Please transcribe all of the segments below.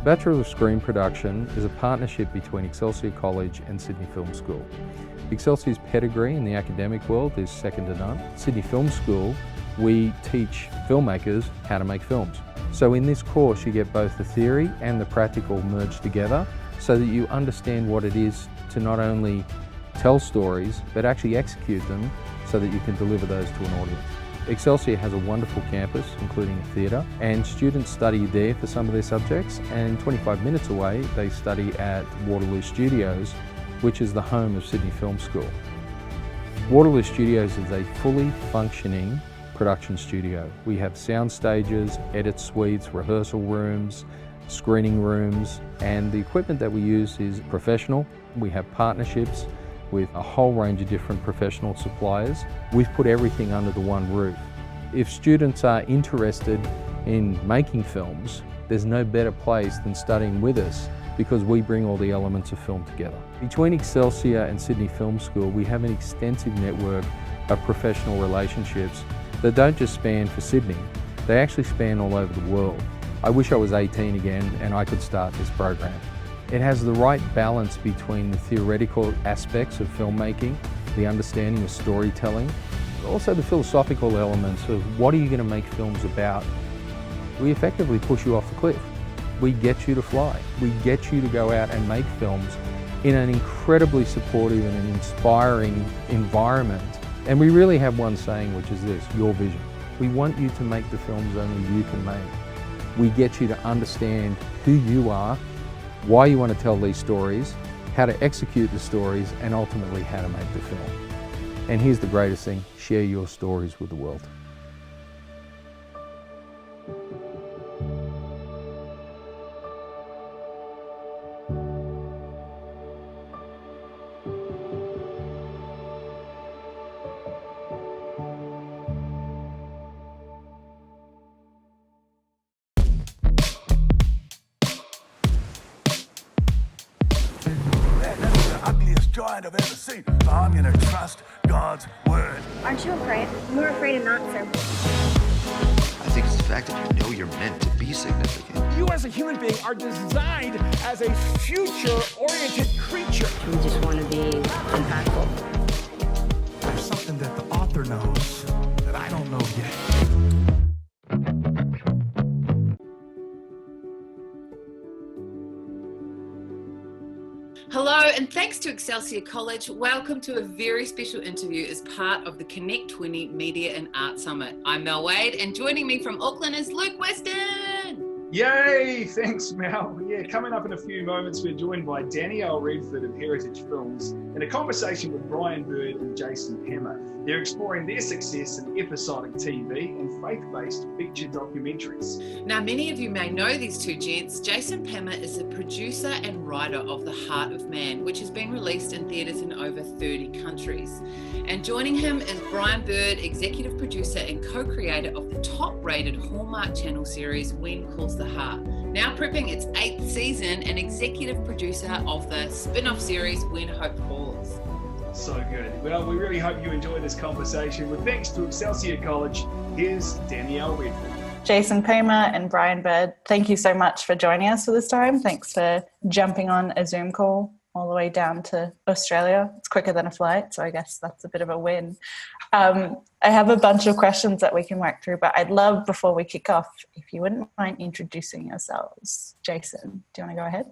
Bachelor of Screen Production is a partnership between Excelsior College and Sydney Film School. Excelsior's pedigree in the academic world is second to none. Sydney Film School, we teach filmmakers how to make films. So in this course you get both the theory and the practical merged together so that you understand what it is to not only tell stories but actually execute them so that you can deliver those to an audience. Excelsior has a wonderful campus, including a theatre, and students study there for some of their subjects, and 25 minutes away they study at Waterloo Studios, which is the home of Sydney Film School. Waterloo Studios is a fully functioning production studio. We have sound stages, edit suites, rehearsal rooms, screening rooms, and the equipment that we use is professional. We have partnerships with a whole range of different professional suppliers. We've put everything under the one roof. If students are interested in making films, there's no better place than studying with us because we bring all the elements of film together. Between Excelsior and Sydney Film School, we have an extensive network of professional relationships that don't just span for Sydney, they actually span all over the world. I wish I was 18 again and I could start this program. It has the right balance between the theoretical aspects of filmmaking, the understanding of storytelling, but also the philosophical elements of what are you going to make films about. We effectively push you off the cliff. We get you to fly. We get you to go out and make films in an incredibly supportive and an inspiring environment. And we really have one saying, which is this: your vision. We want you to make the films only you can make. We get you to understand who you are, why you want to tell these stories, how to execute the stories, and ultimately how to make the film. And here's the greatest thing: share your stories with the world. Giant I've ever seen. I'm gonna trust God's word. Aren't you afraid? We're afraid of not, sir. I think it's the fact that you know you're meant to be significant. You as a human being are designed as a future-oriented creature. We just want to be impactful. There's something that the author knows that I don't know yet. Hello, and thanks to Excelsior College. Welcome to a very special interview as part of the Connect 20 Media and Art Summit. I'm Mel Wade, and joining me from Auckland is Luke Weston. Yay! Thanks, Mel. Yeah, coming up in a few moments, we're joined by Danielle Redford of Heritage Films in a conversation with Brian Bird and Jason Pamer. They're exploring their success in episodic TV and faith-based feature documentaries. Now, many of you may know these two gents. Jason Pamer is the producer and writer of The Heart of Man, which has been released in theatres in over 30 countries. And joining him is Brian Bird, executive producer and co-creator of the top-rated Hallmark Channel series When Calls the Heart, now prepping its 8th season, and executive producer of the spin-off series When Hope Falls. So good. Well, we really hope you enjoy this conversation. With thanks to Excelsior College, here's Danielle Redford. Jason Pamer and Brian Bird, thank you so much for joining us for this time. Thanks for jumping on a Zoom call all the way down to Australia. It's quicker than a flight, so I guess that's a bit of a win. I have a bunch of questions that we can work through, but I'd love, before we kick off, if you wouldn't mind introducing yourselves. Jason, do you want to go ahead?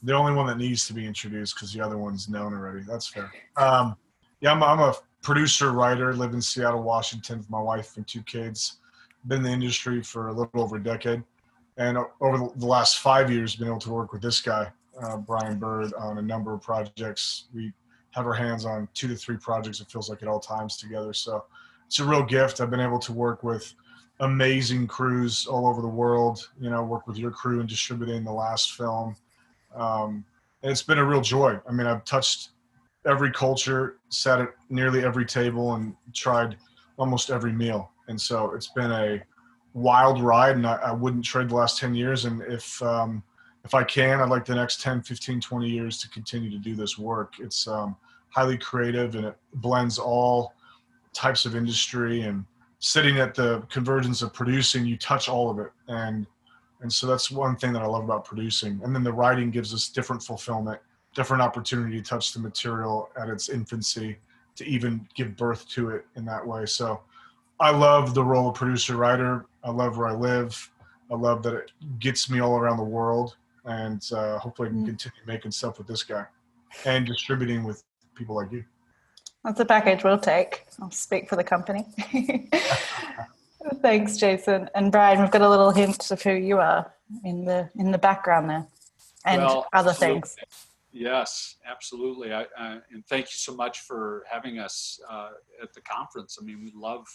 The only one that needs to be introduced because the other one's known already. That's fair. I'm a producer, writer, live in Seattle, Washington with my wife and 2 kids. Been in the industry for a little over a decade. And over the last 5 years, been able to work with this guy, Brian Bird, on a number of projects. We have our hands on 2 to 3 projects, it feels like, at all times together. So it's a real gift. I've been able to work with amazing crews all over the world, work with your crew and distributing the last film. And it's been a real joy. I mean, I've touched every culture, sat at nearly every table, and tried almost every meal. And so it's been a wild ride, and I wouldn't trade the last 10 years. And if I can, I'd like the next 10, 15, 20 years to continue to do this work. It's highly creative, and it blends all types of industry. And sitting at the convergence of producing, you touch all of it. And And so that's one thing that I love about producing. And then the writing gives us different fulfillment, different opportunity to touch the material at its infancy, to even give birth to it in that way. So I love the role of producer writer. I love where I live. I love that it gets me all around the world. And hopefully I can continue making stuff with this guy and distributing with people like you. That's a package we'll take. I'll speak for the company. Thanks, Jason. And Brian, we've got a little hint of who you are in the background there, and other absolutely. things. Yes, absolutely. And thank you so much for having us at the conference. I mean, we love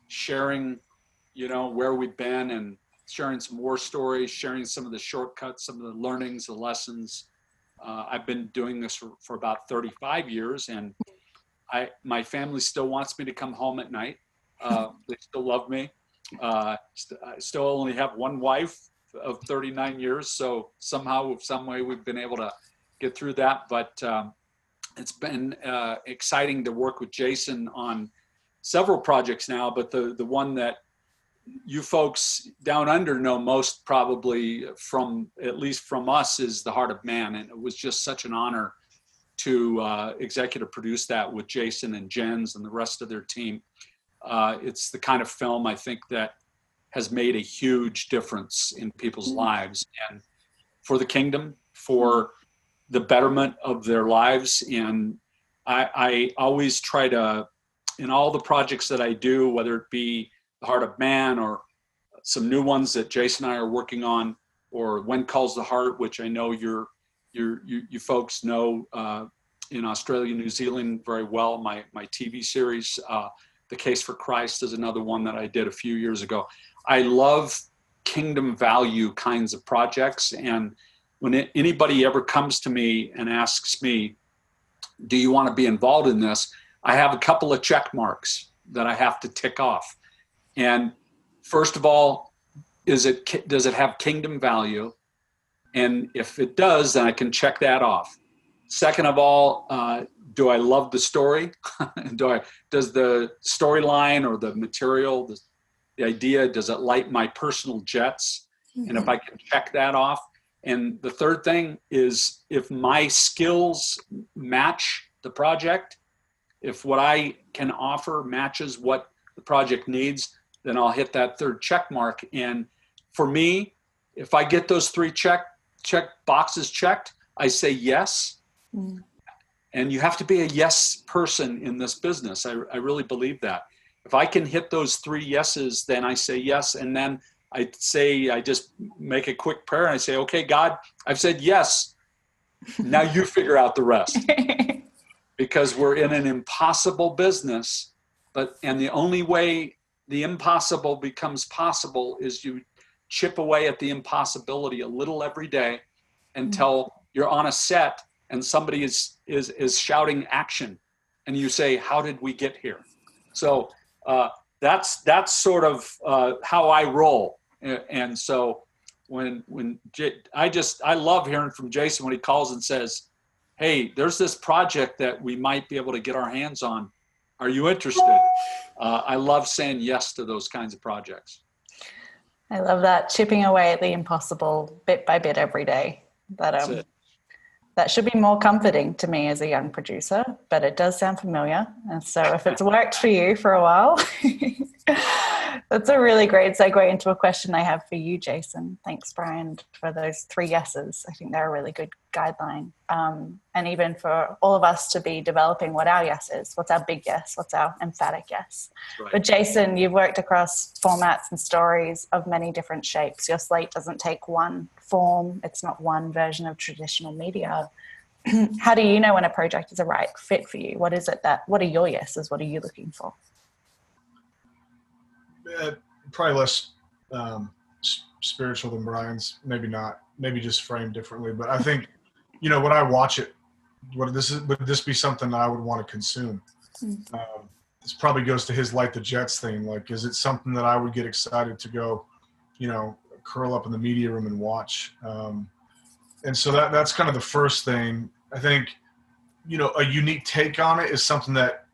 sharing, where we've been and sharing some war stories, sharing some of the shortcuts, some of the learnings, the lessons. I've been doing this for about 35 years, and my family still wants me to come home at night. They still love me. I still only have one wife of 39 years. So somehow, some way we've been able to get through that. But it's been exciting to work with Jason on several projects now, but the one that you folks down under know most probably at least from us, is The Heart of Man. And it was just such an honor to executive produce that with Jason and Jens and the rest of their team. It's the kind of film I think that has made a huge difference in people's lives, and for the kingdom, for the betterment of their lives. And I always try to, in all the projects that I do, whether it be The Heart of Man or some new ones that Jason and I are working on, or When Calls the Heart, which I know you folks know in Australia, New Zealand very well, my TV series. The Case for Christ is another one that I did a few years ago. I love kingdom value kinds of projects. And when anybody ever comes to me and asks me, do you want to be involved in this? I have a couple of check marks that I have to tick off. And first of all, does it have kingdom value? And if it does, then I can check that off. Second of all, do I love the story? Does the storyline or the material, the idea, does it light my personal jets? And if I can check that off. And the third thing is, if my skills match the project, if what I can offer matches what the project needs, then I'll hit that third check mark. And for me, if I get those three check boxes checked, I say yes. And you have to be a yes person in this business. I really believe that. If I can hit those three yeses, then I say yes. And then I just make a quick prayer and I say, okay, God, I've said yes. Now you figure out the rest. Because we're in an impossible business, and the only way the impossible becomes possible is you chip away at the impossibility a little every day until you're on a set and somebody is shouting action, and you say, how did we get here? So that's sort of how I roll. And so I love hearing from Jason when he calls and says, hey, there's this project that we might be able to get our hands on. Are you interested? I love saying yes to those kinds of projects. I love that, chipping away at the impossible bit by bit every day. That should be more comforting to me as a young producer, but it does sound familiar. And so if it's worked for you for a while, that's a really great segue into a question I have for you, Jason. Thanks, Brian, for those three yeses. I think they're a really good guideline. And even for all of us to be developing what our yes is, what's our big yes, what's our emphatic yes. Right. But Jason, you've worked across formats and stories of many different shapes. Your slate doesn't take one form. It's not one version of traditional media. How do you know when a project is a right fit for you? What are your yeses? What are you looking for? Probably less spiritual than Brian's. Maybe not. Maybe just framed differently. But I think, when I watch it, would this be something I would want to consume? This probably goes to his light the jets thing. Like, is it something that I would get excited to go, curl up in the media room and watch? And so that's kind of the first thing. I think, a unique take on it is something that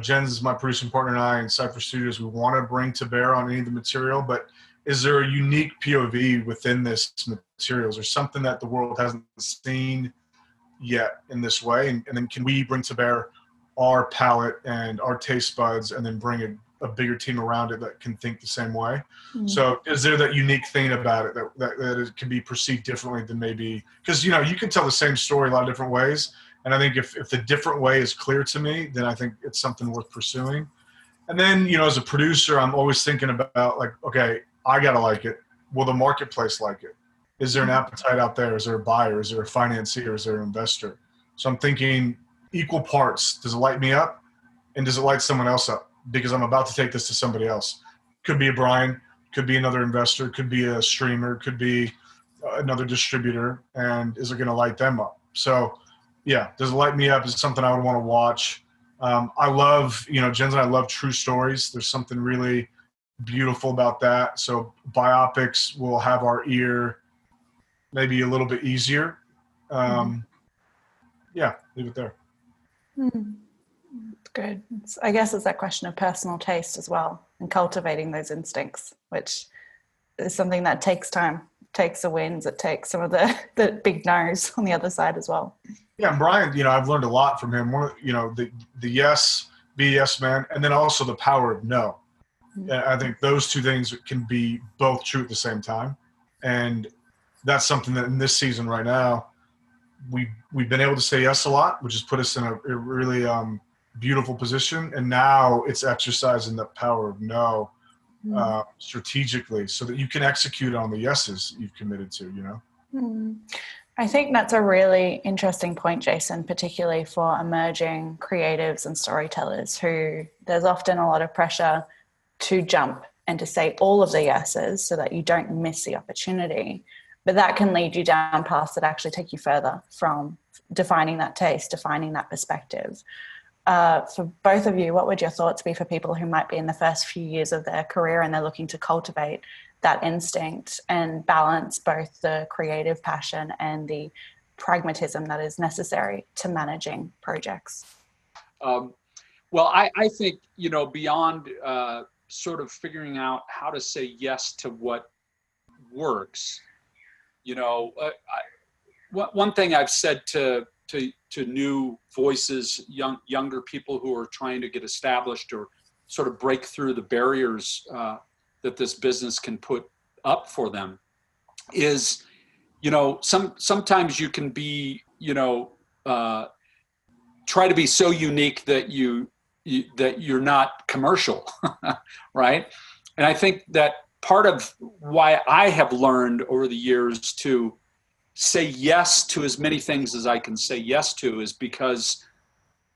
Jens is my producing partner and I in Cypher Studios, we want to bring to bear on any of the material, but is there a unique POV within this materials or something that the world hasn't seen yet in this way? And then can we bring to bear our palate and our taste buds and then bring a bigger team around it that can think the same way? So is there that unique thing about it that it can be perceived differently than maybe, because, you know, you can tell the same story a lot of different ways. And I think if the different way is clear to me, then I think it's something worth pursuing. And then, you know, as a producer, I'm always thinking about like, okay, I got to like it. Will the marketplace like it? Is there an appetite out there? Is there a buyer? Is there a financier? Is there an investor? So I'm thinking equal parts. Does it light me up? And does it light someone else up? Because I'm about to take this to somebody else. Could be a Brian, could be another investor, could be a streamer, could be another distributor. And is it going to light them up? So yeah, does it light me up? Is it something I would want to watch? I love, you know, Jens and I love true stories. There's something really beautiful about that. So biopics will have our ear maybe a little bit easier. Yeah, leave it there. Good. I guess it's that question of personal taste as well, and cultivating those instincts, which is something that takes time, takes the wins, it takes some of the big no's on the other side as well. Yeah, and Brian, you know, I've learned a lot from him. One, you know, the yes, be a yes man, and then also the power of no. I think those two things can be both true at the same time, and that's something that in this season right now, we've been able to say yes a lot, which has put us in a really beautiful position. And now it's exercising the power of no strategically, so that you can execute on the yeses you've committed to. You know. I think that's a really interesting point, Jason, particularly for emerging creatives and storytellers who there's often a lot of pressure to jump and to say all of the yeses so that you don't miss the opportunity. But that can lead you down paths that actually take you further from defining that taste, defining that perspective. For both of you, what would your thoughts be for people who might be in the first few years of their career and they're looking to cultivate that instinct and balance both the creative passion and the pragmatism that is necessary to managing projects? Well, I think, you know, beyond sort of figuring out how to say yes to what works, you know, one thing I've said to new voices, younger people who are trying to get established or sort of break through the barriers that this business can put up for them is, you know, sometimes you can be, you know, try to be so unique that that you're not commercial, right? And I think that part of why I have learned over the years to say yes to as many things as I can say yes to is because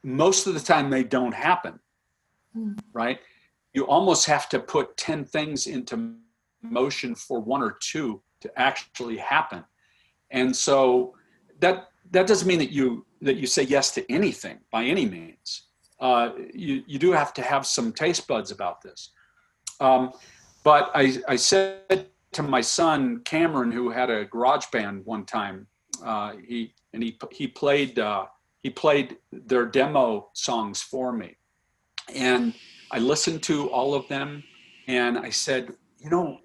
most of the time they don't happen, right? You almost have to put 10 things into motion for one or two to actually happen. And so that doesn't mean that you say yes to anything by any means. You do have to have some taste buds about this. But I said to my son Cameron, who had a garage band one time, he played their demo songs for me, and I listened to all of them, and I said, you know,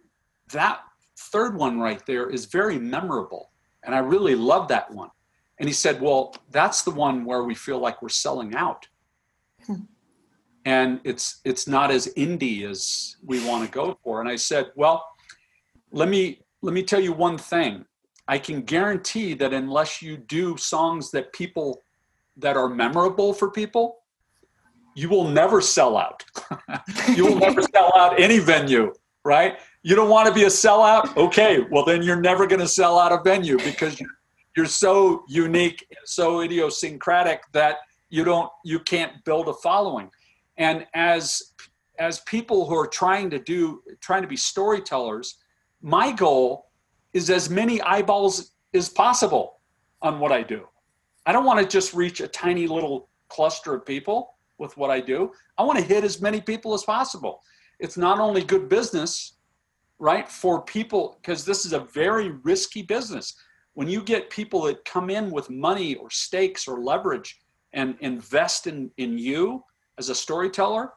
that third one right there is very memorable, and I really love that one. And he said, well, that's the one where we feel like we're selling out. And it's not as indie as we want to go for. And I said, well, let me tell you one thing. I can guarantee that unless you do songs that are memorable for people, you will never sell out. You will never sell out any venue, right? You don't want to be a sellout? Okay, well then you're never going to sell out a venue because you're so unique, so idiosyncratic that you can't build a following. And as people who are trying to be storytellers, my goal is as many eyeballs as possible on what I do. I don't want to just reach a tiny little cluster of people with what I do. I want to hit as many people as possible. It's not only good business, right, for people, because this is a very risky business. When you get people that come in with money or stakes or leverage and invest in you as a storyteller,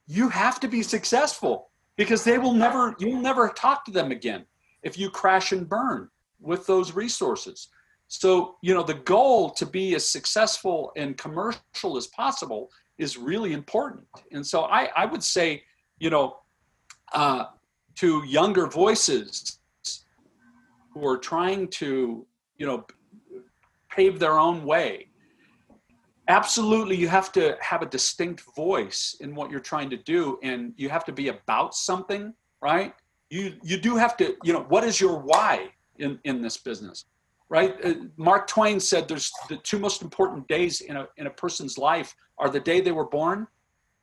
you have to be successful. because you'll never talk to them again if you crash and burn with those resources. So, the goal to be as successful and commercial as possible is really important. And so I would say, to younger voices who are trying to, pave their own way, absolutely, you have to have a distinct voice in what you're trying to do, and you have to be about something, right? You do have to, what is your why in this business, right? Mark Twain said there's the two most important days in a person's life are the day they were born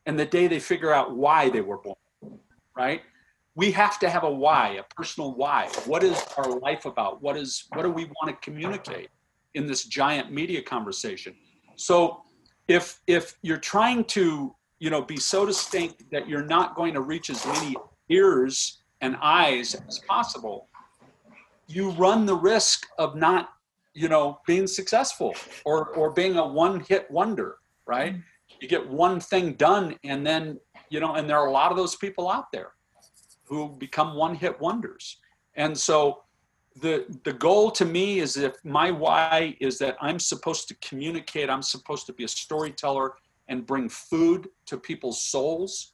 and the day they figure out why they were born, right? We have to have a why, a personal why. What is our life about? What do we want to communicate in this giant media conversation? So if you're trying to, be so distinct that you're not going to reach as many ears and eyes as possible, you run the risk of not, being successful or being a one-hit wonder, right? You get one thing done, and then, and there are a lot of those people out there who become one-hit wonders. And so the goal to me is, if my why is that I'm supposed to communicate, I'm supposed to be a storyteller and bring food to people's souls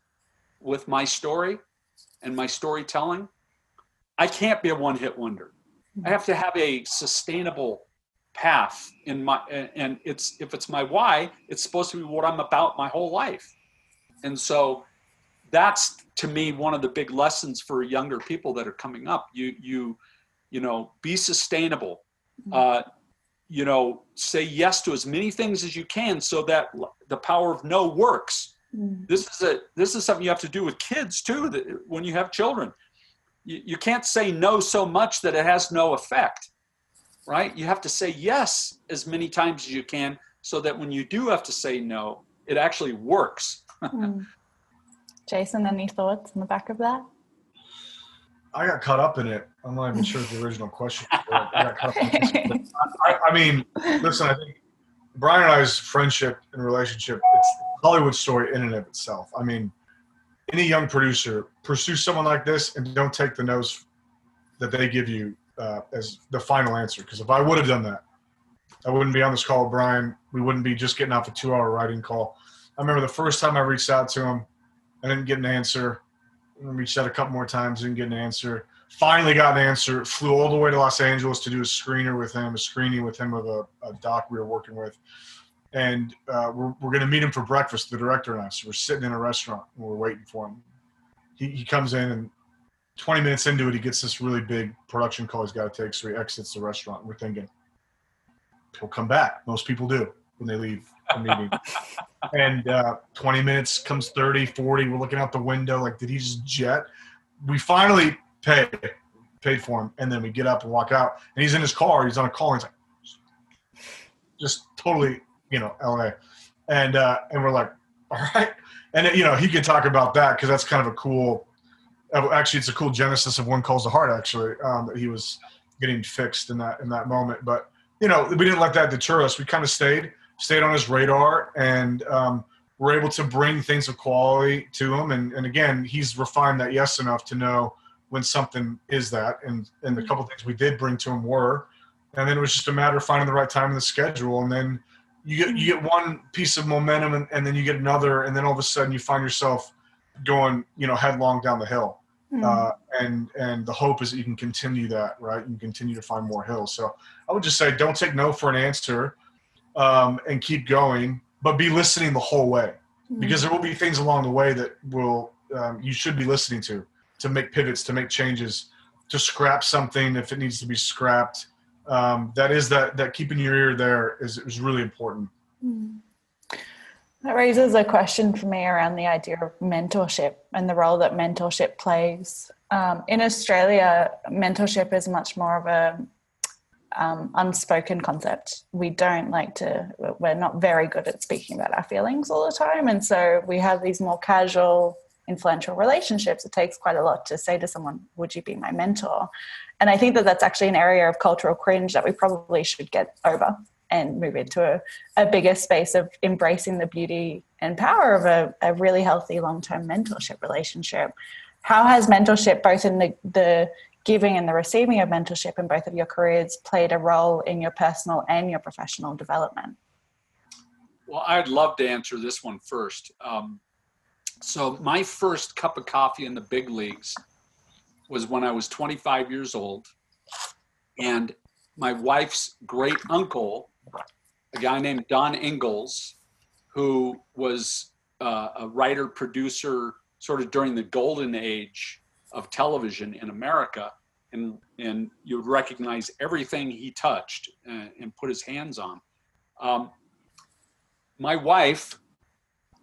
with my story and my storytelling, I can't be a one-hit wonder. I have to have a sustainable path in my, and if it's my why, it's supposed to be what I'm about my whole life. And so that's, to me, one of the big lessons for younger people that are coming up. You be sustainable, say yes to as many things as you can, so that the power of no works. This is something you have to do with kids too, that when you have children. You can't say no so much that it has no effect, right? You have to say yes as many times as you can, so that when you do have to say no, it actually works. Jason, any thoughts on the back of that? I got caught up in it. I'm not even sure if the original question. I got caught up in it. I mean, listen, I think Brian and I's friendship and relationship, it's a Hollywood story in and of itself. I mean, any young producer, pursue someone like this and don't take the no's that they give you as the final answer. Because if I would have done that, I wouldn't be on this call with Brian. We wouldn't be just getting off a 2-hour writing call. I remember the first time I reached out to him, I didn't get an answer. I reached out a couple more times, didn't get an answer. Finally got an answer, flew all the way to Los Angeles to do a screening with him of a doc we were working with. And we're going to meet him for breakfast, the director and I. So we're sitting in a restaurant and we're waiting for him. He comes in, and 20 minutes into it, he gets this really big production call he's got to take. So he exits the restaurant. We're thinking, he'll come back. Most people do when they leave a meeting. And 20 minutes comes 30, 40. We're looking out the window like, did he just jet? We finally paid for him. And then we get up and walk out. And he's in his car. He's on a call. And he's like, just totally, LA. And we're like, all right. And, he could talk about that, because that's kind of a cool, actually, it's a cool genesis of One Calls the Heart, actually, that he was getting fixed in that moment. But, we didn't let that deter us. We kind of stayed on his radar, and we're able to bring things of quality to him. And again, he's refined that yes enough to know when something is that. And the couple of things we did bring to him were, and then it was just a matter of finding the right time in the schedule. And then you get one piece of momentum, and then you get another, and then all of a sudden you find yourself going, headlong down the hill. And the hope is that you can continue that, right? You continue to find more hills. So I would just say, don't take no for an answer, and keep going, but be listening the whole way, because there will be things along the way that will, you should be listening to make pivots, to make changes, to scrap something if it needs to be scrapped. That keeping your ear there is really important. That raises a question for me around the idea of mentorship and the role that mentorship plays. In Australia, mentorship is much more of a unspoken concept. We're not very good at speaking about our feelings all the time. And so we have these more casual, influential relationships. It takes quite a lot to say to someone, would you be my mentor? And I think that that's actually an area of cultural cringe that we probably should get over and move into a bigger space of embracing the beauty and power of a really healthy long-term mentorship relationship. How has mentorship, both in the giving and the receiving of mentorship in both of your careers, played a role in your personal and your professional development? Well, I'd love to answer this one first. So my first cup of coffee in the big leagues was when I was 25 years old, and my wife's great uncle, a guy named Don Ingalls, who was a writer, producer, sort of during the golden age of television in America, and you would recognize everything he touched and put his hands on. My wife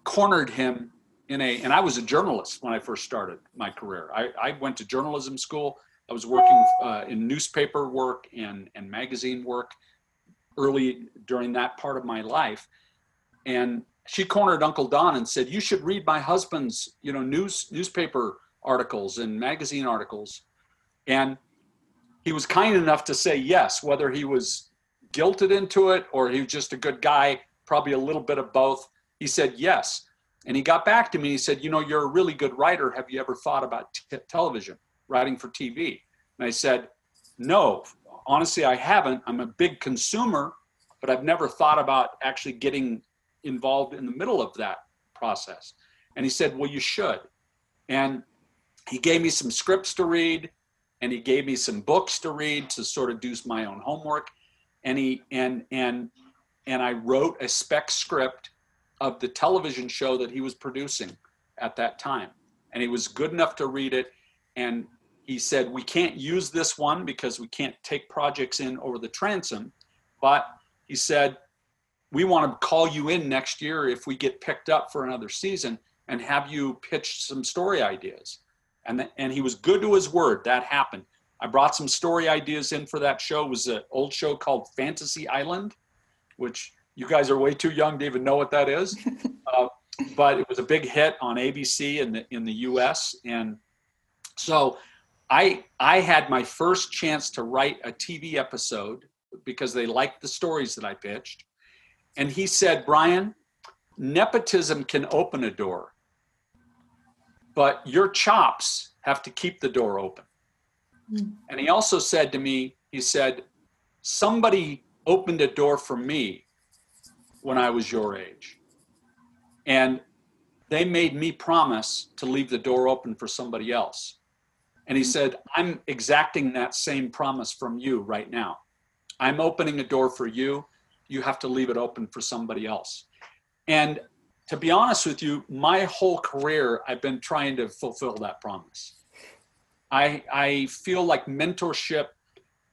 cornered him and I was a journalist when I first started my career. I went to journalism school. I was working in newspaper work and magazine work early during that part of my life. And she cornered Uncle Don and said, "You should read my husband's, newspaper articles and magazine articles." And he was kind enough to say yes, whether he was guilted into it or he was just a good guy, probably a little bit of both. He said yes. And he got back to me. He said, "You're a really good writer. Have you ever thought about television, writing for TV?" And I said, "No, honestly, I haven't. I'm a big consumer, but I've never thought about actually getting involved in the middle of that process." And he said, "Well, you should." And he gave me some scripts to read, and he gave me some books to read to sort of do my own homework. And I wrote a spec script of the television show that he was producing at that time. And he was good enough to read it. And he said, "We can't use this one because we can't take projects in over the transom." But he said, "We want to call you in next year if we get picked up for another season and have you pitch some story ideas." And he was good to his word. That happened. I brought some story ideas in for that show. It was an old show called Fantasy Island, which you guys are way too young to even know what that is. But it was a big hit on ABC in the US. And so I had my first chance to write a TV episode because they liked the stories that I pitched. And he said, "Brian, nepotism can open a door, but your chops have to keep the door open." And he also said to me, he said, "Somebody opened a door for me when I was your age. And they made me promise to leave the door open for somebody else." And he said, "I'm exacting that same promise from you right now. I'm opening a door for you. You have to leave it open for somebody else." And to be honest with you, my whole career, I've been trying to fulfill that promise. I feel like mentorship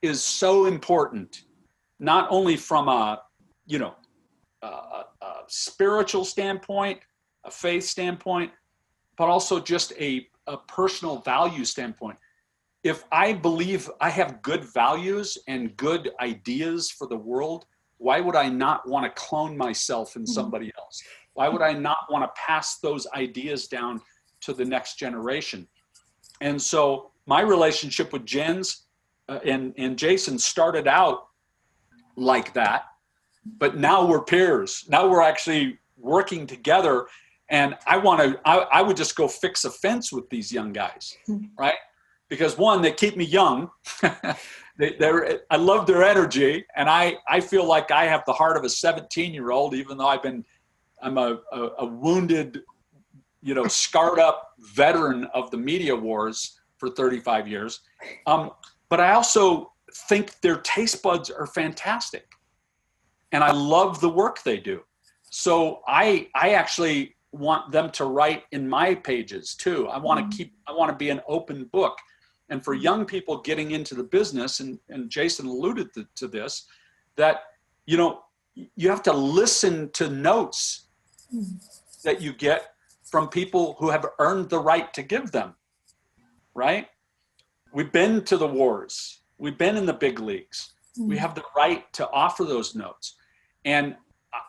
is so important, not only from a spiritual standpoint, a faith standpoint, but also just a personal value standpoint. If I believe I have good values and good ideas for the world, why would I not want to clone myself in somebody else? Why would I not want to pass those ideas down to the next generation? And so my relationship with Jens and Jason started out like that, but now we're peers. Now we're actually working together. And I would just go fix a fence with these young guys, right? Because one, they keep me young. I love their energy. And I feel like I have the heart of a 17-year-old, even though I'm a wounded, scarred up veteran of the media wars for 35 years. But I also think their taste buds are fantastic. And I love the work they do. So I actually want them to write in my pages too. I want to be an open book. And for young people getting into the business, and Jason alluded to this, that, you have to listen to notes that you get from people who have earned the right to give them, right? We've been to the wars. We've been in the big leagues. We have the right to offer those notes. And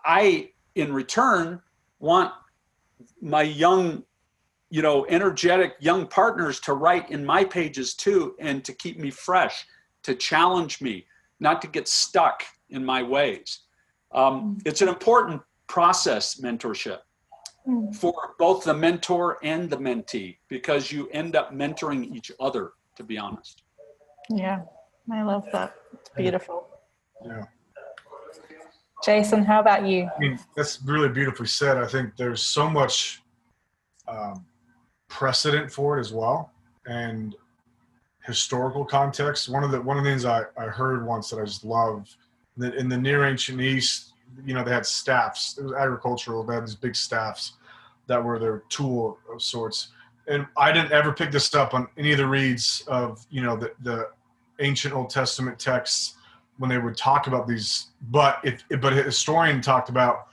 I, in return, want my young, energetic young partners to write in my pages too, and to keep me fresh, to challenge me, not to get stuck in my ways. It's an important process, mentorship. for both the mentor and the mentee, because you end up mentoring each other, to be honest. Yeah, I love that. It's beautiful. Yeah. Jason, how about you? I mean, that's really beautifully said. I think there's so much precedent for it as well, and historical context. One of the things I heard once that I just love, that in the Near Ancient East, they had staffs. It was agricultural. They had these big staffs that were their tool of sorts. And I didn't ever pick this up on any of the reads of the ancient Old Testament texts when they would talk about these. But a historian talked about,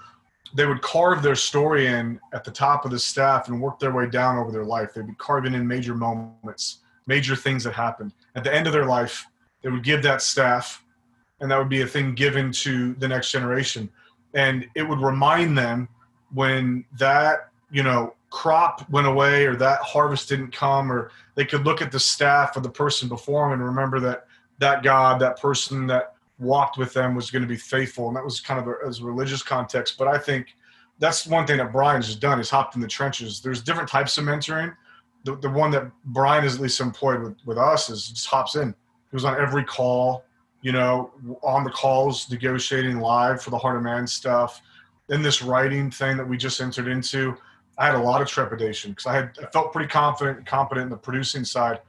they would carve their story in at the top of the staff and work their way down over their life. They'd be carving in major moments, major things that happened. At the end of their life, they would give that staff, and that would be a thing given to the next generation. And it would remind them when that, crop went away or that harvest didn't come, or they could look at the staff of the person before them and remember that God, that person that walked with them was going to be faithful. And that was kind of as a religious context. But I think that's one thing that Brian's just done, is hopped in the trenches. There's different types of mentoring. The one that Brian is at least employed with us is just hops in. He was on every call, on the calls, negotiating live for the Heart of Man stuff. Then this writing thing that we just entered into, I had a lot of trepidation because I felt pretty confident and competent in the producing side,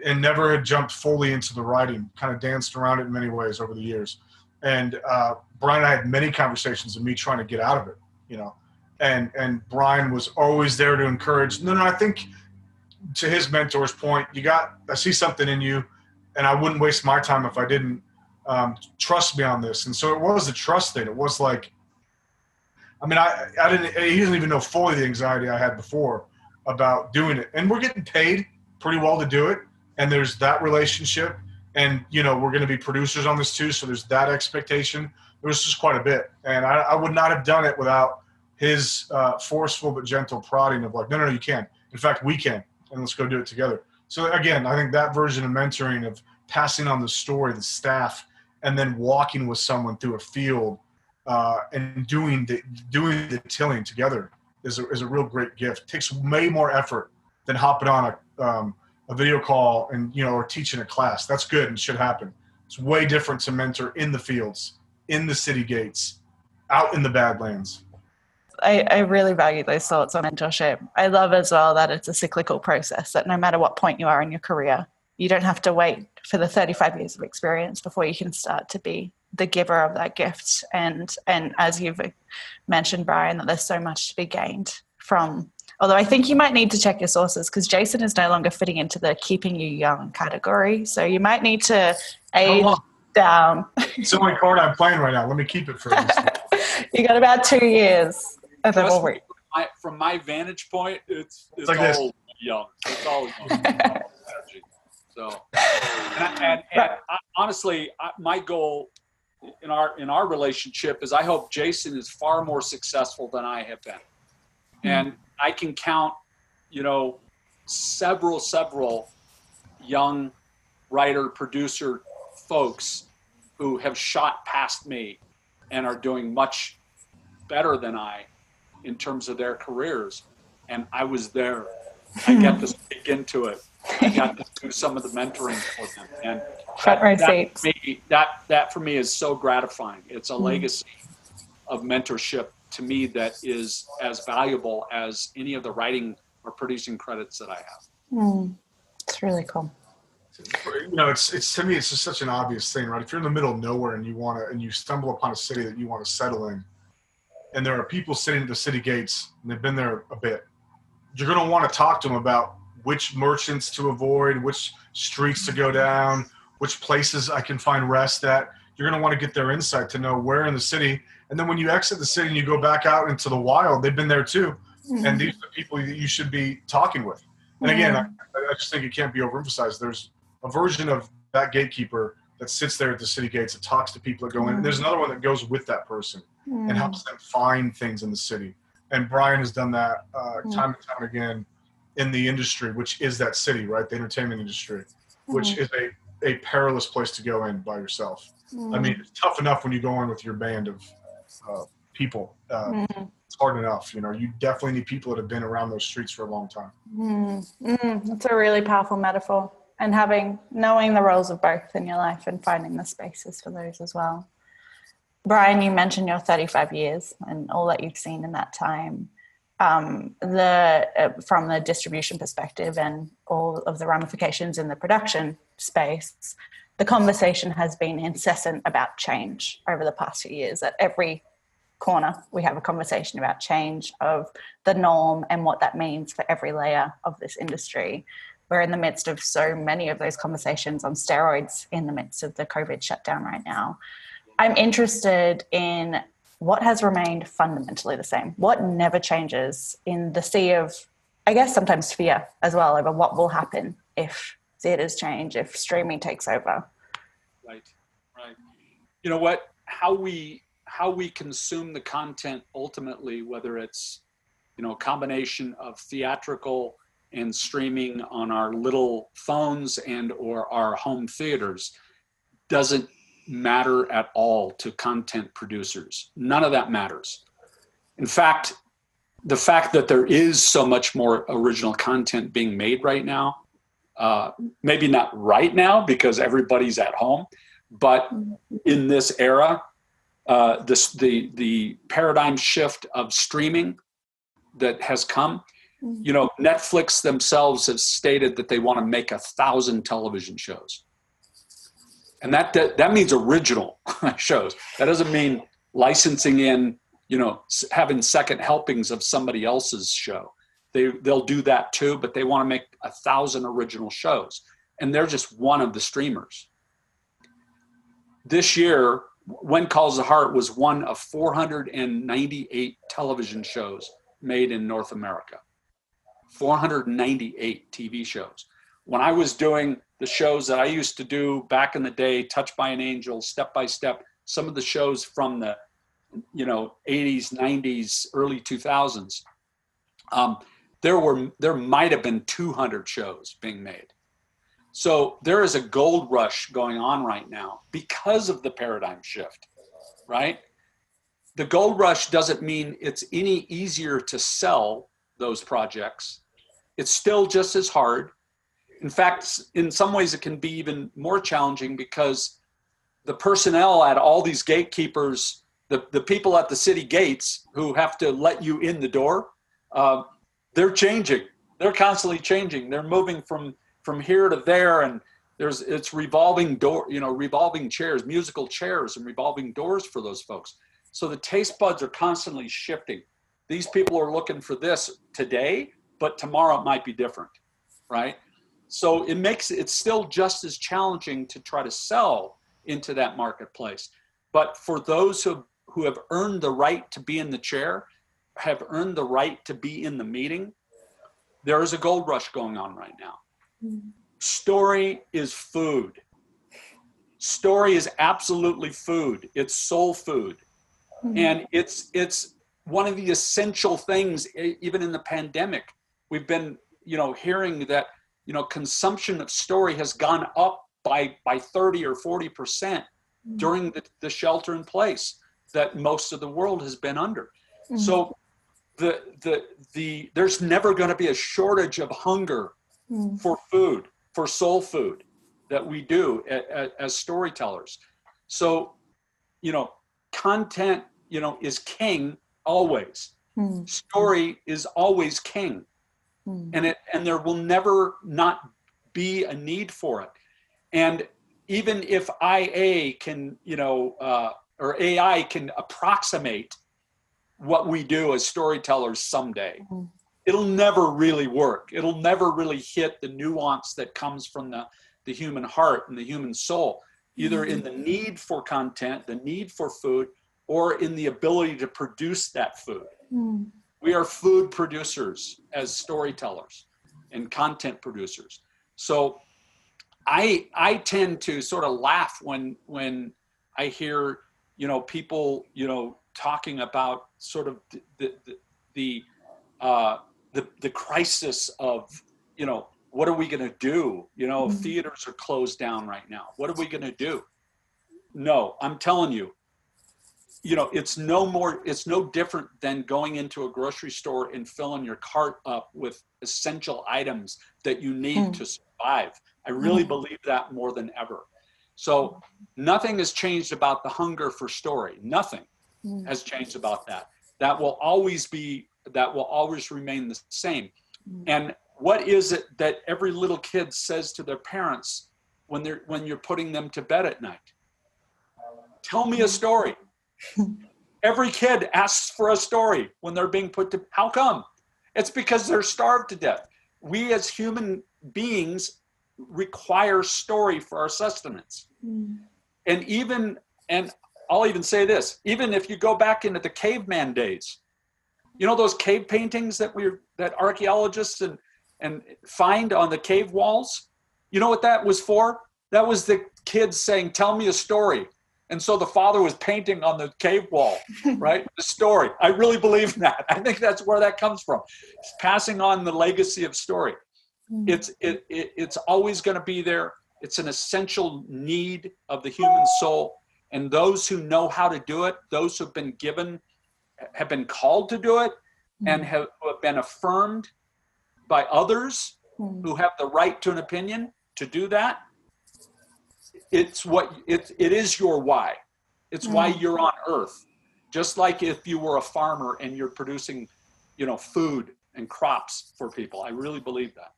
and never had jumped fully into the writing, kind of danced around it in many ways over the years. And Brian and I had many conversations of me trying to get out of it, and Brian was always there to encourage. No, I think, to his mentor's point, I see something in you, and I wouldn't waste my time if I didn't trust me on this. And so it was a trust thing. It was like, he doesn't even know fully the anxiety I had before about doing it. And we're getting paid pretty well to do it. And there's that relationship. And, we're going to be producers on this too. So there's that expectation. There was just quite a bit. And I would not have done it without his forceful but gentle prodding of like, no, you can. In fact, we can. And let's go do it together. So again, I think that version of mentoring, of passing on the story, the staff, and then walking with someone through a field and doing the tilling together is a real great gift. It takes way more effort than hopping on a video call and or teaching a class. That's good and should happen. It's way different to mentor in the fields, in the city gates, out in the Badlands. I really value those thoughts on mentorship. I love as well that it's a cyclical process, that no matter what point you are in your career, you don't have to wait for the 35 years of experience before you can start to be the giver of that gift. And as you've mentioned, Brian, that there's so much to be gained from, although I think you might need to check your sources, because Jason is no longer fitting into the keeping you young category. So you might need to age down. It's the only card I'm playing right now. Let me keep it for you. You got about 2 years. From my vantage point, it's like all young. It's all young. So, honestly, my goal in our relationship is I hope Jason is far more successful than I have been, and I can count, several young writer, producer folks who have shot past me and are doing much better than I in terms of their careers. And I was there. I got to speak into it. I got to do some of the mentoring for them. And front row seats. That for me is so gratifying. It's a legacy of mentorship to me that is as valuable as any of the writing or producing credits that I have. It's really cool. It's to me, it's just such an obvious thing, right? If you're in the middle of nowhere and you stumble upon a city that you want to settle in, and there are people sitting at the city gates and they've been there a bit, you're going to want to talk to them about which merchants to avoid, which streets to go down, which places I can find rest at. You're going to want to get their insight to know where in the city. And then when you exit the city and you go back out into the wild, they've been there too. And these are the people that you should be talking with. And again, I just think it can't be overemphasized. There's a version of that gatekeeper that sits there at the city gates that talks to people that go in. And there's another one that goes with that person and helps them find things in the city. And Brian has done that time and time again in the industry, which is that city, right? The entertainment industry, which is a perilous place to go in by yourself. I mean, it's tough enough when you go in with your band of people. it's hard enough. You know, you definitely need people that have been around those streets for a long time. That's a really powerful metaphor. And knowing the roles of both in your life and finding the spaces for those as well. Brian, you mentioned your 35 years and all that you've seen in that time. From the distribution perspective and all of the ramifications in the production space, the conversation has been incessant about change over the past few years. At every corner, we have a conversation about change of the norm and what that means for every layer of this industry. We're in the midst of so many of those conversations on steroids in the midst of the COVID shutdown right now. I'm interested in what has remained fundamentally the same, what never changes in the sea of, I guess, sometimes fear as well over what will happen if theaters change, if streaming takes over. Right. You know what? How we consume the content ultimately, whether it's, you know, a combination of theatrical and streaming on our little phones and or our home theaters, doesn't matter at all to content producers. None of that matters. In fact, the fact that there is so much more original content being made right now, maybe not right now because everybody's at home, but in this era, the paradigm shift of streaming that has come, you know, Netflix themselves have stated that they want to make 1,000 television shows. And that means original shows. That doesn't mean licensing in, you know, having second helpings of somebody else's show. They'll do that too, but they want to make 1,000 original shows. And they're just one of the streamers. This year, When Calls the Heart was one of 498 television shows made in North America. 498 TV shows. When I was doing the shows that I used to do back in the day, Touched by an Angel, Step by Step, some of the shows from the, you know, 80s, 90s, early 2000s, there might have been 200 shows being made. So there is a gold rush going on right now because of the paradigm shift, right? The gold rush doesn't mean it's any easier to sell those projects. It's still just as hard. In fact, in some ways it can be even more challenging because the personnel at all these gatekeepers, the people at the city gates who have to let you in the door, they're changing. They're constantly changing. They're moving from here to there, and it's revolving chairs, musical chairs, and revolving doors for those folks. So the taste buds are constantly shifting. These people are looking for this today, but tomorrow it might be different, right? So it's still just as challenging to try to sell into that marketplace. But for those who have earned the right to be in the chair, have earned the right to be in the meeting, there is a gold rush going on right now. Story is food. Story is absolutely food. It's soul food. And it's one of the essential things, even in the pandemic. We've been, you know, hearing that, you know, consumption of story has gone up by 30 or 40% during the shelter in place that most of the world has been under. So there's never going to be a shortage of hunger for food, for soul food that we do as storytellers. So, you know, content, you know, is king always. Story is always king. And there will never not be a need for it. And even if IA can, you know, or AI can approximate what we do as storytellers someday, it'll never really work. It'll never really hit the nuance that comes from the human heart and the human soul, either in the need for content, the need for food, or in the ability to produce that food. We are food producers as storytellers and content producers. So I tend to sort of laugh when I hear, you know, people, you know, talking about sort of the crisis of, you know, what are we going to do? You know, theaters are closed down right now. What are we going to do? No, I'm telling you, it's no different than going into a grocery store and filling your cart up with essential items that you need to survive. I really believe that more than ever. So nothing has changed about the hunger for story. Nothing has changed about that. That will always remain the same. And what is it that every little kid says to their parents when you're putting them to bed at night? Tell me a story. Every kid asks for a story when they're being put to, how come? It's because they're starved to death. We as human beings require story for our sustenance. And I'll even say this, even if you go back into the caveman days, those cave paintings that archaeologists and find on the cave walls, you know what that was for? That was the kids saying, tell me a story. And so the father was painting on the cave wall, right? The story. I really believe in that. I think that's where that comes from. It's passing on the legacy of story. It's always going to be there. It's an essential need of the human soul. And those who know how to do it, those who've been have been called to do it, and have been affirmed by others who have the right to an opinion to do that. It is your why. It's why you're on earth. Just like if you were a farmer and you're producing, food and crops for people. I really believe that.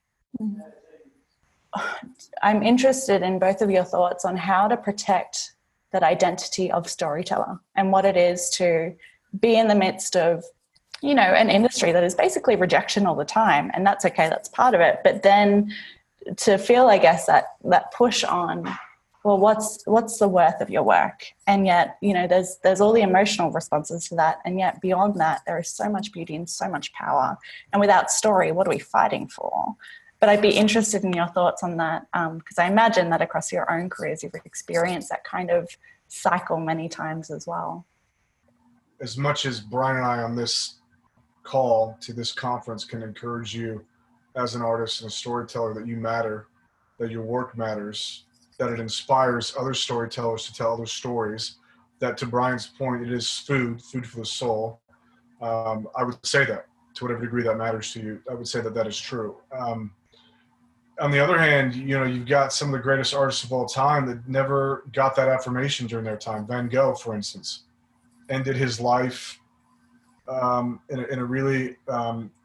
I'm interested in both of your thoughts on how to protect that identity of storyteller and what it is to be in the midst of, an industry that is basically rejection all the time. And that's okay. That's part of it. But then to feel, I guess, that push on, well, what's the worth of your work? And yet, there's all the emotional responses to that. And yet beyond that, there is so much beauty and so much power. And without story, what are we fighting for? But I'd be interested in your thoughts on that, because I imagine that across your own careers, you've experienced that kind of cycle many times as well. As much as Brian and I on this call to this conference can encourage you as an artist and a storyteller that you matter, that your work matters, that it inspires other storytellers to tell other stories, that to Brian's point, it is food for the soul. I would say that to whatever degree that matters to you, I would say that is true. On the other hand, you've got some of the greatest artists of all time that never got that affirmation during their time. Van Gogh, for instance, ended his life in a really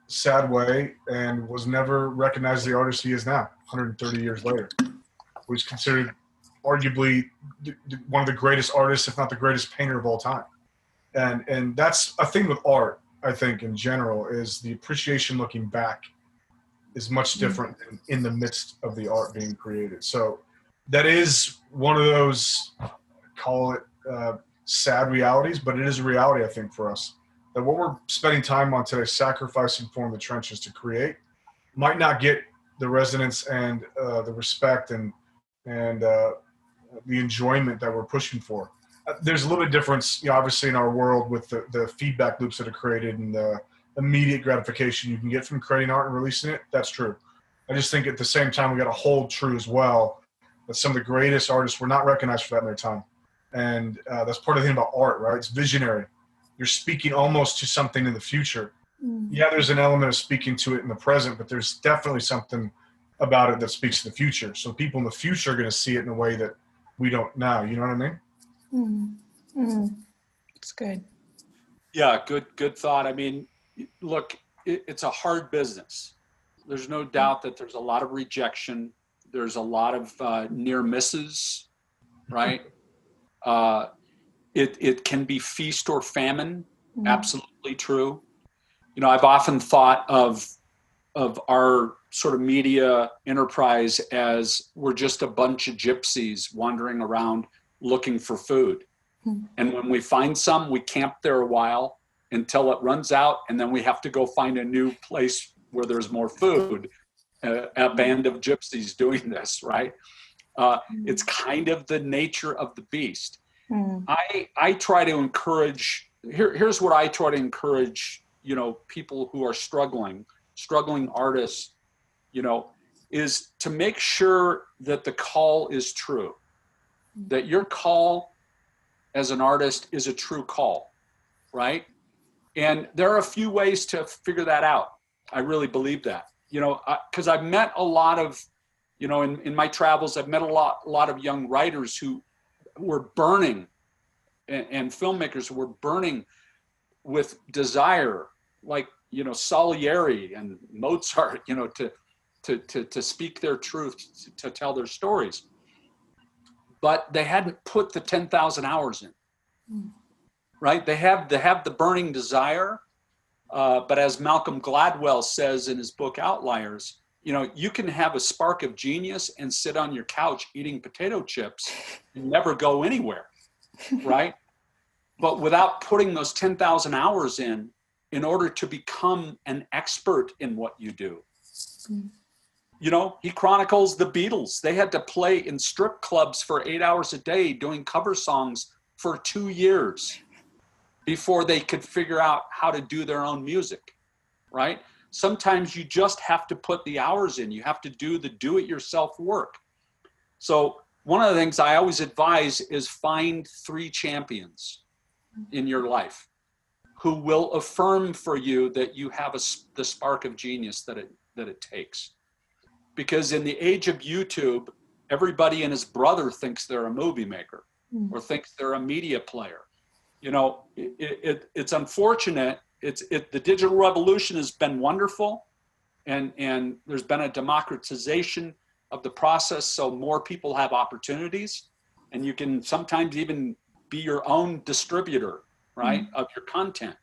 sad way and was never recognized as the artist he is now, 130 years later. He's considered arguably one of the greatest artists, if not the greatest painter of all time. And that's a thing with art, I think, in general, is the appreciation looking back is much different than in the midst of the art being created. So that is one of those, call it sad realities, but it is a reality, I think, for us. That what we're spending time on today, sacrificing for in the trenches to create, might not get the resonance and the respect and the enjoyment that we're pushing for. There's a little bit of difference, obviously, in our world with the feedback loops that are created and the immediate gratification you can get from creating art and releasing it. That's true. I just think at the same time, we got to hold true as well that some of the greatest artists were not recognized for that in their time. And that's part of the thing about art, right? It's visionary. You're speaking almost to something in the future. Yeah, there's an element of speaking to it in the present, but there's definitely something about it that speaks to the future. So people in the future are going to see it in a way that we don't now. You know what I mean? It's good. Yeah, good thought. I mean, look, it's a hard business. There's no doubt that there's a lot of rejection. There's a lot of near misses, right? It can be feast or famine. Absolutely true. I've often thought of our sort of media enterprise as we're just a bunch of gypsies wandering around looking for food. And when we find some, we camp there a while until it runs out, and then we have to go find a new place where there's more food. A band of gypsies doing this, right? It's kind of the nature of the beast. I try to encourage, here's what I try to encourage, people who are struggling artists, is to make sure that the call is true, that your call as an artist is a true call, right? And there are a few ways to figure that out. I really believe that, you know, because I've met a lot of, you know, in my travels, I've met a lot of young writers who were burning, and filmmakers who were burning with desire, like, you know, Salieri and Mozart, you know, to speak their truth, to tell their stories. But they hadn't put the 10,000 hours in, right? They have the burning desire, but as Malcolm Gladwell says in his book Outliers, you know, you can have a spark of genius and sit on your couch eating potato chips and never go anywhere, right? But without putting those 10,000 hours in order to become an expert in what you do. You know, he chronicles the Beatles. They had to play in strip clubs for 8 hours a day doing cover songs for 2 years before they could figure out how to do their own music, right? Sometimes you just have to put the hours in. You have to do the do-it-yourself work. So one of the things I always advise is find 3 champions in your life who will affirm for you that you have the spark of genius that it takes. Because in the age of YouTube, everybody and his brother thinks they're a movie maker or thinks they're a media player. You know, it's unfortunate. The digital revolution has been wonderful, and there's been a democratization of the process, so more people have opportunities, and you can sometimes even be your own distributor, right, of your content.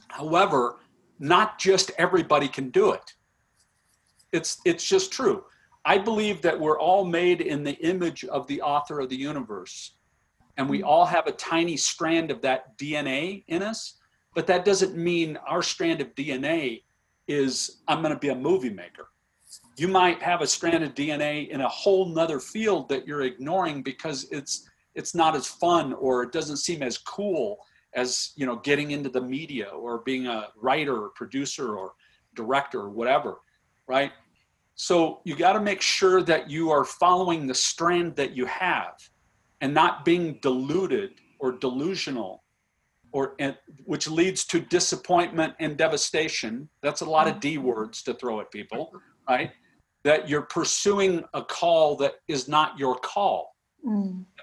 However, not just everybody can do it. It's just true. I believe that we're all made in the image of the author of the universe, and we all have a tiny strand of that DNA in us, but that doesn't mean our strand of DNA is, I'm going to be a movie maker. You might have a strand of DNA in a whole nother field that you're ignoring because it's not as fun, or it doesn't seem as cool as, you know, getting into the media or being a writer or producer or director or whatever, right? So you got to make sure that you are following the strand that you have and not being deluded or delusional, which leads to disappointment and devastation. That's a lot of D words to throw at people, right? That you're pursuing a call that is not your call.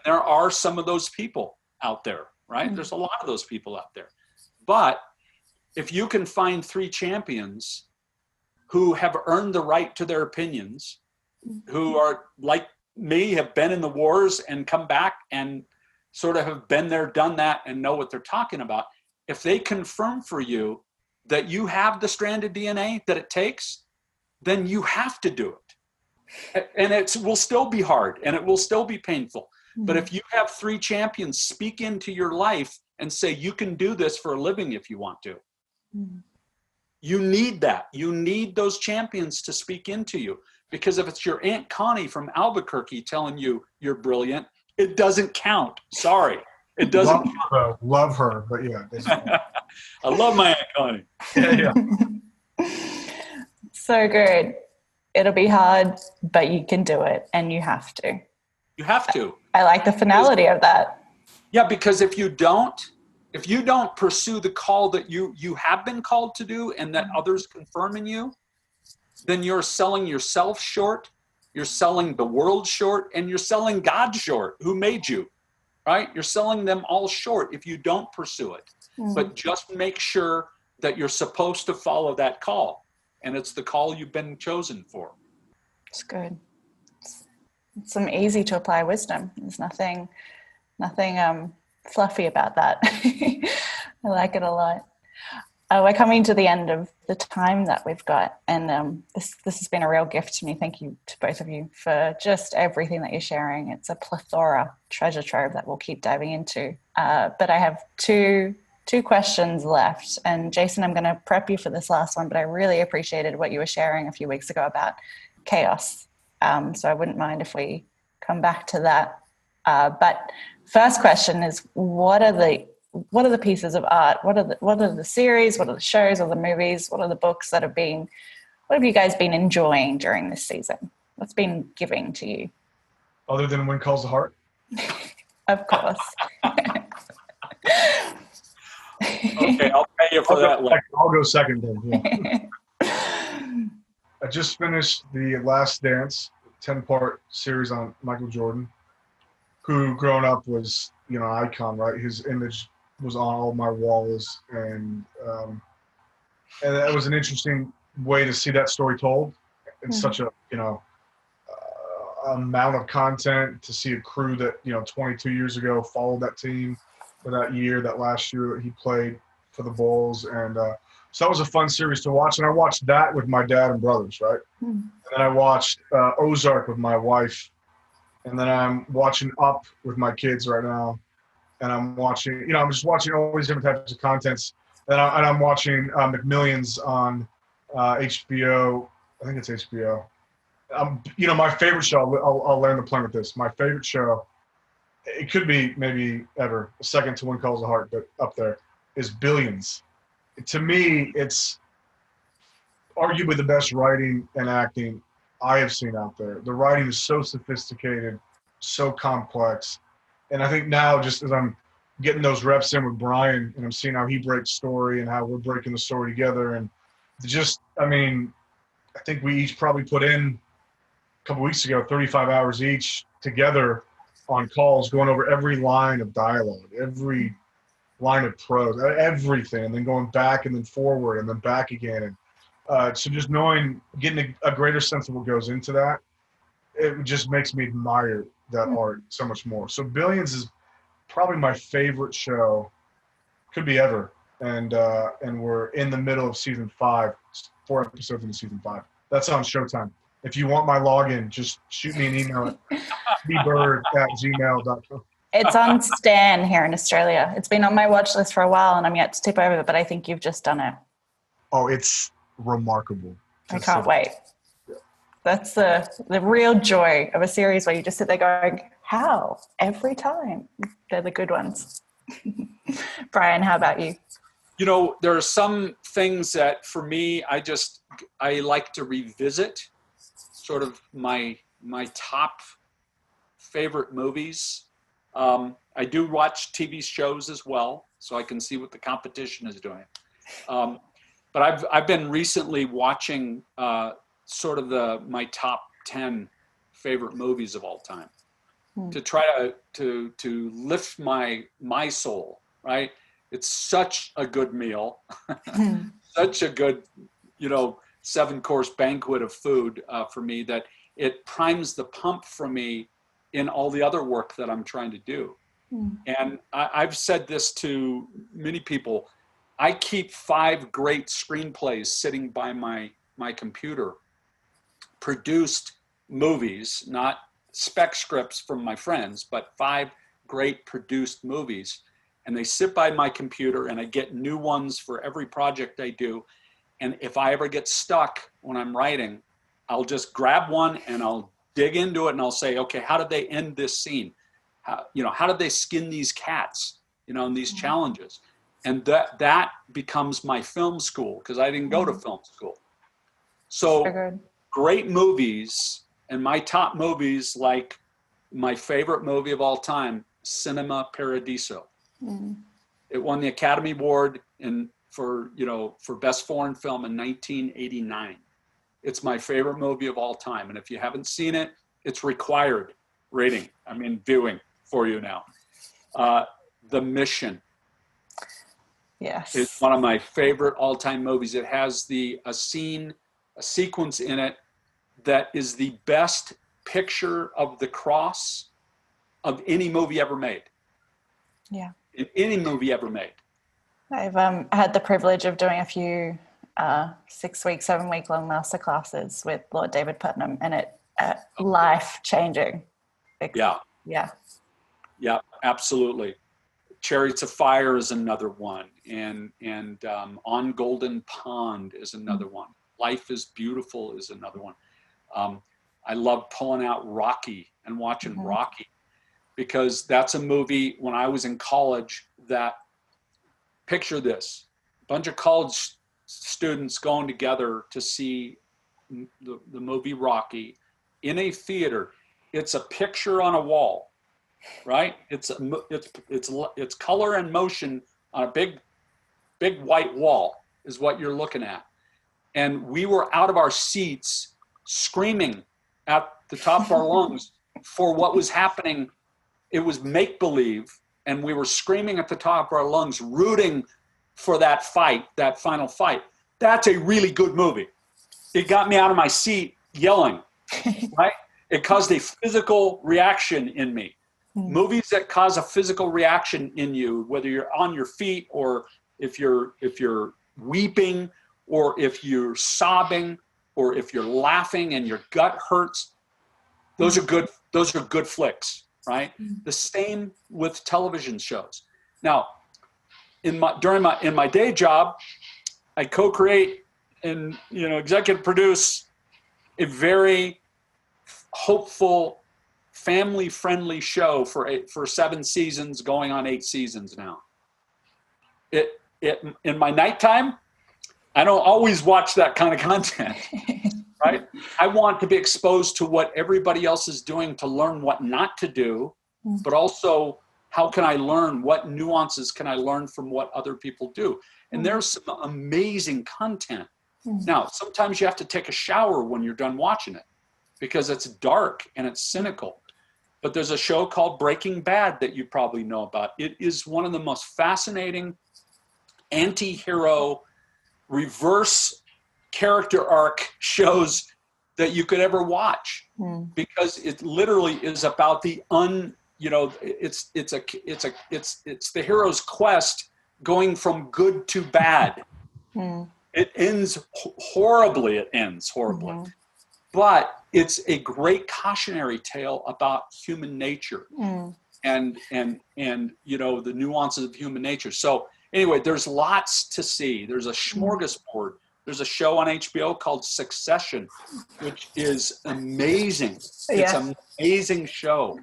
There are some of those people out there, right? There's a lot of those people out there. But if you can find 3 champions who have earned the right to their opinions, who are like me, have been in the wars and come back and sort of have been there, done that, and know what they're talking about, if they confirm for you that you have the stranded DNA that it takes, then you have to do it. And it will still be hard and it will still be painful. But if you have 3 champions speak into your life and say, you can do this for a living if you want to, you need that. You need those champions to speak into you. Because if it's your Aunt Connie from Albuquerque telling you you're brilliant, it doesn't count. Sorry. It doesn't count. Love her, but yeah. It doesn't count. I love my Aunt Connie. Yeah. So good. It'll be hard, but you can do it, and you have to. You have to. I like the finality of that. Yeah, because if you don't pursue the call that you have been called to do and that others confirm in you, then you're selling yourself short, you're selling the world short, and you're selling God short, who made you, right? You're selling them all short if you don't pursue it. But just make sure that you're supposed to follow that call, and it's the call you've been chosen for. It's good. It's some easy to apply wisdom. There's nothing fluffy about that. I like it a lot. We're coming to the end of the time that we've got, and this has been a real gift to me. Thank you to both of you for just everything that you're sharing. It's a plethora, treasure trove that we'll keep diving into. But I have two questions left, and Jason, I'm going to prep you for this last one, but I really appreciated what you were sharing a few weeks ago about chaos. So I wouldn't mind if we come back to that. But first question is, what are the pieces of art? What are the series? What are the shows or the movies? What are the books what have you guys been enjoying during this season? What's been giving to you? Other than When Calls the Heart? Of course. Okay, I'll pay you for that. I'll go second then. Yeah. I just finished The Last Dance, 10-part series on Michael Jordan, who growing up was, you know, an icon, right? His image was on all my walls, and that was an interesting way to see that story told in such a, you know, amount of content, to see a crew that, you know, 22 years ago followed that team for that year, that last year that he played for the Bulls. And so that was a fun series to watch. And I watched that with my dad and brothers, right? And then I watched Ozark with my wife. And then I'm watching Up with my kids right now. And I'm watching, you know, I'm just watching all these different types of contents. And I'm watching McMillions on HBO. I think it's HBO. You know, my favorite show, I'll land the plane with this. My favorite show, it could be maybe ever, second to When Calls the Heart, but up there, is Billions. To me, it's arguably the best writing and acting I have seen out there. The writing is so sophisticated, so complex. And I think now, just as I'm getting those reps in with Brian, and I'm seeing how he breaks story and how we're breaking the story together, and just, I mean, I think we each probably put in a couple weeks ago 35 hours each together on calls, going over every line of dialogue, every line of prose, everything, and then going back and then forward and then back again. And so just knowing, getting a greater sense of what goes into that, it just makes me admire that art so much more. So Billions is probably my favorite show, could be ever. And we're in the middle of season 5, 4 episodes into season 5. That's on Showtime. If you want my login, just shoot me an email at cbird@gmail.com. It's on Stan here in Australia. It's been on my watch list for a while, and I'm yet to tip over, but I think you've just done it. Oh, it's remarkable. I can't wait. That's the real joy of a series where you just sit there going, how? Every time. They're the good ones. Brian, how about you? You know, there are some things that for me, I like to revisit sort of my top favorite movies. I do watch TV shows as well, so I can see what the competition is doing. But I've been recently watching sort of my top 10 favorite movies of all time to try to lift my soul, right? It's such a good meal, such a good, 7-course banquet of food for me, that it primes the pump for me in all the other work that I'm trying to do. And I've said this to many people. I keep 5 great screenplays sitting by my computer, produced movies, not spec scripts from my friends, but 5 great produced movies. And they sit by my computer, and I get new ones for every project I do. And if I ever get stuck when I'm writing, I'll just grab one and I'll dig into it, and I'll say, okay, how did they end this scene? How did they skin these cats, in these challenges? And that becomes my film school, because I didn't go to film school. So great movies, and my top movies, like my favorite movie of all time, Cinema Paradiso. It won the Academy Award for Best Foreign Film in 1989. It's my favorite movie of all time. And if you haven't seen it, it's required viewing for you now. The Mission. Yes. It's one of my favorite all-time movies. It has a sequence in it that is the best picture of the cross of any movie ever made. Yeah. In any movie ever made. I've had the privilege of doing a few 6-week, 7-week long masterclasses with Lord David Putnam, and it life-changing. Yeah, absolutely. Chariots of Fire is another one, and On Golden Pond is another one. Life is Beautiful is another one. I love pulling out Rocky and watching Rocky, because that's a movie when I was in college that, picture this, a bunch of college students going together to see the movie Rocky in a theater. It's a picture on a wall. right? It's color and motion on a big white wall is what you're looking at. And we were out of our seats screaming at the top of our lungs for what was happening. It was make-believe, and we were screaming at the top of our lungs, rooting for that fight, that final fight. That's a really good movie. It got me out of my seat yelling, right? It caused a physical reaction in me. Movies that cause a physical reaction in you, whether you're on your feet or if you're weeping or if you're sobbing or if you're laughing and your gut hurts, those are good flicks, right? The same with television shows. Now, in my day job, I co-create and executive produce a very hopeful, family-friendly show for 7 seasons, going on 8 seasons now. In my nighttime, I don't always watch that kind of content, right? I want to be exposed to what everybody else is doing to learn what not to do, but also how can I learn, what nuances can I learn from what other people do? And there's some amazing content. Now, sometimes you have to take a shower when you're done watching it because it's dark and it's cynical. But there's a show called Breaking Bad that you probably know about. It is one of the most fascinating anti-hero reverse character arc shows that you could ever watch, because it literally is about the it's the hero's quest going from good to bad. It ends horribly. But it's a great cautionary tale about human nature and the nuances of human nature. So anyway, there's lots to see. There's a smorgasbord. There's a show on HBO called Succession, which is amazing. It's an amazing show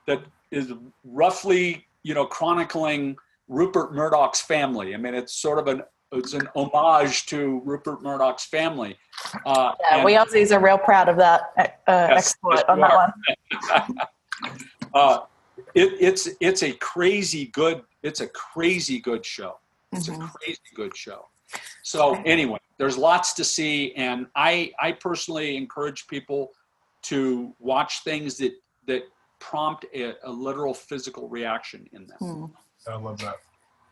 that is roughly, chronicling Rupert Murdoch's family. I mean, it's sort of it's an homage to Rupert Murdoch's family. We Aussies are real proud of that exploit on that one. It's a crazy good show. It's a crazy good show. So anyway, there's lots to see, and I personally encourage people to watch things that prompt a literal physical reaction in them. I love that.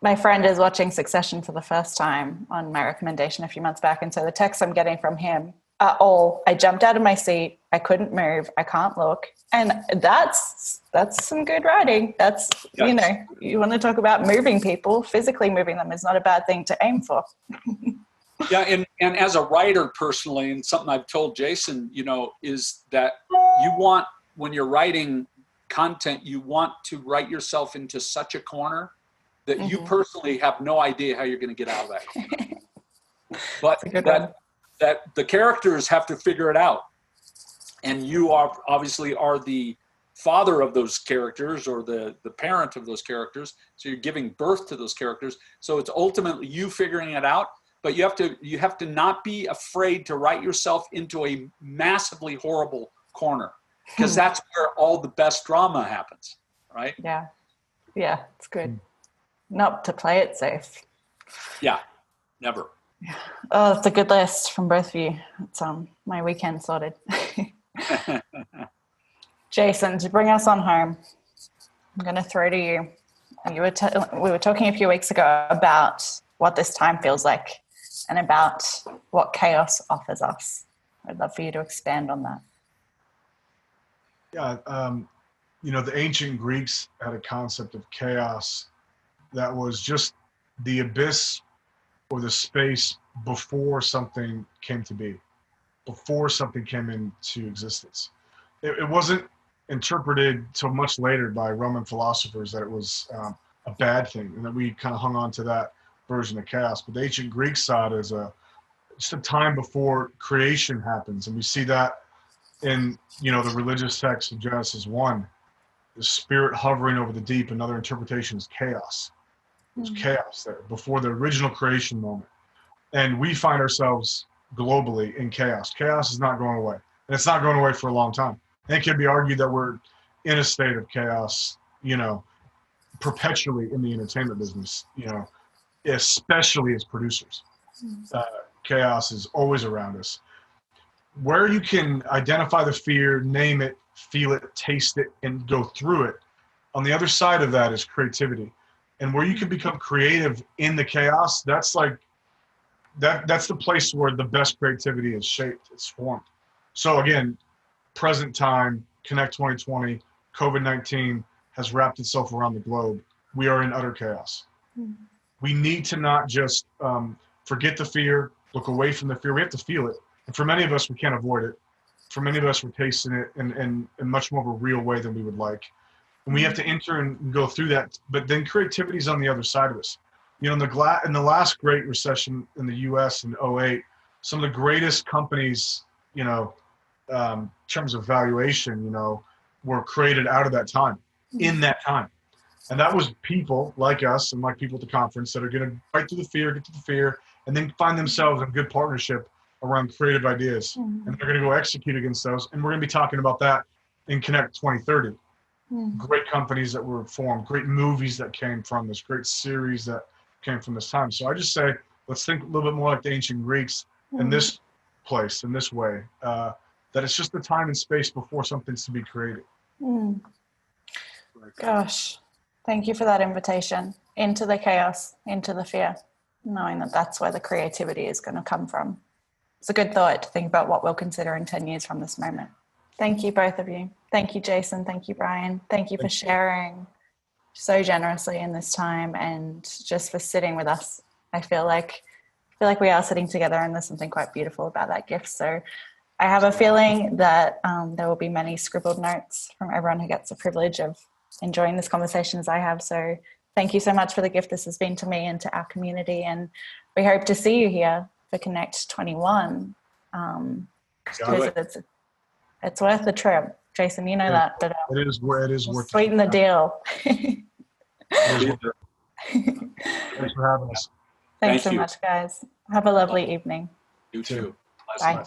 My friend is watching Succession for the first time on my recommendation a few months back, and so the texts I'm getting from him are all, I jumped out of my seat, I couldn't move, I can't look. And that's some good writing. That's, you want to talk about moving people, physically moving them is not a bad thing to aim for. Yeah, and as a writer personally, and something I've told Jason, is that you want, when you're writing content, you want to write yourself into such a corner that you personally have no idea how you're going to get out of that corner. But that the characters have to figure it out. And you obviously are the father of those characters or the parent of those characters. So you're giving birth to those characters. So it's ultimately you figuring it out, but you have to not be afraid to write yourself into a massively horrible corner, because that's where all the best drama happens, right? Yeah, it's good. Not to play it safe. Yeah, never. Oh, that's a good list from both of you. It's my weekend sorted. Jason, to bring us on home, I'm going to throw to you. We were talking a few weeks ago about what this time feels like and about what chaos offers us. I'd love for you to expand on that. Yeah, the ancient Greeks had a concept of chaos that was just the abyss or the space before something came to be, before something came into existence. It wasn't interpreted till much later by Roman philosophers that it was a bad thing, and that we kind of hung on to that version of chaos. But the ancient Greeks saw it as just a time before creation happens, and we see that in the religious text of Genesis 1, the spirit hovering over the deep. Another interpretation is chaos. There's chaos there before the original creation moment. And we find ourselves globally in chaos. Chaos is not going away. And it's not going away for a long time. And it can be argued that we're in a state of chaos, you know, perpetually in the entertainment business, you know, especially as producers. Chaos is always around us. Where you can identify the fear, name it, feel it, taste it, and go through it, on the other side of that is creativity. And where you can become creative in the chaos, that's like, that's the place where the best creativity is shaped, it's formed. So again, present time, Connect 2020, COVID-19 has wrapped itself around the globe. We are in utter chaos. We need to not just forget the fear, look away from the fear. We have to feel it. And for many of us, we can't avoid it. For many of us, we're tasting it in much more of a real way than we would like. And we have to enter and go through that. But then creativity is on the other side of us. You know, in the last great recession in the US in 2008, some of the greatest companies, you know, in terms of valuation, you know, were created out of that time, in that time. And that was people like us and like people at the conference that are going to fight through the fear, get to the fear, and then find themselves in good partnership around creative ideas. And they're going to go execute against those. And we're going to be talking about that in Connect 2030. Great companies that were formed, great movies that came from this, great series that came from this time. So I just say, let's think a little bit more like the ancient Greeks in this place, in this way, that it's just the time and space before something's to be created. Gosh, thank you for that invitation into the chaos, into the fear, knowing that that's where the creativity is going to come from. It's a good thought to think about what we'll consider in 10 years from this moment. Thank you, both of you. Thank you, Jason. Thank you, Brian. Thank you for sharing so generously in this time and just for sitting with us. I feel like we are sitting together, and there's something quite beautiful about that gift. So I have a feeling that there will be many scribbled notes from everyone who gets the privilege of enjoying this conversation as I have. So thank you so much for the gift this has been to me and to our community. And we hope to see you here for Connect 21. It's worth the trip. Jason, you know that. But it is worth sweeten the deal. Thanks for having us. Thanks so much, guys. Have a lovely evening. You too. Bye.